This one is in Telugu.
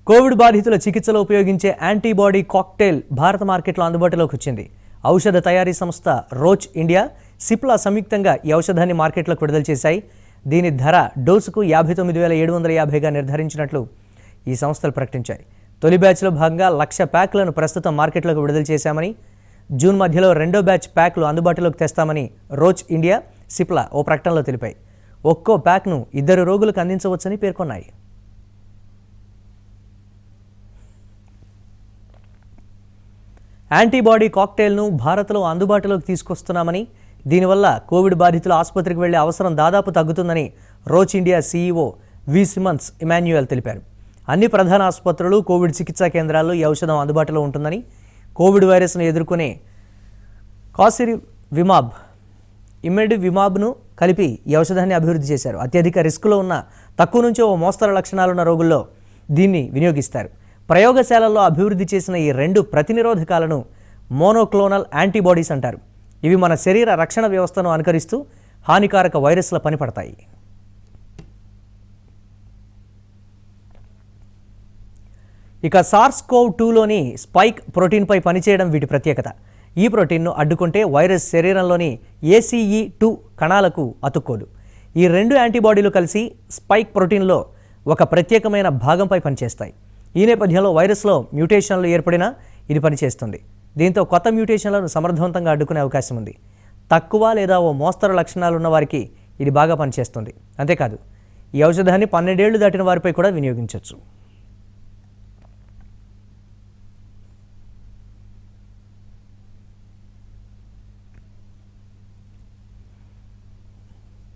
కోవిడ్ బాధితుల చికిత్సలో ఉపయోగించే యాంటీబాడీ కాక్టైల్ భారత మార్కెట్లో అందుబాటులోకి వచ్చింది. ఔషధ తయారీ సంస్థ రోచ్ ఇండియా, సిప్లా సంయుక్తంగా ఈ ఔషధాన్ని మార్కెట్లోకి విడుదల చేశాయి. దీని ధర డోసుకు 59,750గా నిర్ధారించినట్లు ఈ సంస్థలు ప్రకటించాయి. తొలి బ్యాచ్లో భాగంగా 1,00,000 ప్యాక్లను ప్రస్తుతం మార్కెట్లోకి విడుదల చేశామని, జూన్ మధ్యలో రెండో బ్యాచ్ ప్యాక్లు అందుబాటులోకి తెస్తామని రోచ్ ఇండియా, సిప్లా ఓ ప్రకటనలో తెలిపాయి. ఒక్కో ప్యాక్ను 2 రోగులకు అందించవచ్చని పేర్కొన్నాయి. యాంటీబాడీ కాక్టైల్ను భారత్లో అందుబాటులోకి తీసుకొస్తున్నామని, దీనివల్ల కోవిడ్ బాధితుల ఆసుపత్రికి వెళ్లే అవసరం దాదాపు తగ్గుతుందని రోచ్ ఇండియా సీఈఓ వి సిమన్స్ ఇమాన్యుయల్ తెలిపారు. అన్ని ప్రధాన ఆసుపత్రులు, కోవిడ్ చికిత్సా కేంద్రాల్లో ఈ ఔషధం అందుబాటులో ఉంటుందని, కోవిడ్ వైరస్ను ఎదుర్కొనే కాసిరివిమాబ్, ఇమెడివిమాబ్ను కలిపి ఈ ఔషధాన్ని అభివృద్ధి చేశారు. అత్యధిక రిస్కులో ఉన్న, తక్కువ నుంచి ఓ మోస్తరు లక్షణాలున్న రోగుల్లో దీన్ని వినియోగిస్తారు. ప్రయోగశాలల్లో అభివృద్ధి చేసిన ఈ 2 ప్రతినిరోధకాలను మోనోక్లోనల్ యాంటీబాడీస్ అంటారు. ఇవి మన శరీర రక్షణ వ్యవస్థను అనుకరిస్తూ హానికారక వైరస్ల పనిపడతాయి. ఇక SARS-CoV-2లోని స్పైక్ ప్రోటీన్పై పనిచేయడం వీటి ప్రత్యేకత. ఈ ప్రోటీన్ను అడ్డుకుంటే వైరస్ శరీరంలోని ACE2 కణాలకు అతుక్కోదు. ఈ 2 యాంటీబాడీలు కలిసి స్పైక్ ప్రోటీన్లో ఒక ప్రత్యేకమైన భాగంపై పనిచేస్తాయి. ఈ నేపథ్యంలో వైరస్లో మ్యూటేషన్లు ఏర్పడినా ఇది పనిచేస్తుంది. దీంతో కొత్త మ్యూటేషన్లను సమర్థవంతంగా అడ్డుకునే అవకాశం ఉంది. తక్కువ లేదా ఓ మోస్తరు లక్షణాలు ఉన్న వారికి ఇది బాగా పనిచేస్తుంది. అంతేకాదు, ఈ ఔషధాన్ని 12 ఏళ్లు దాటిన వారిపై కూడా వినియోగించవచ్చు.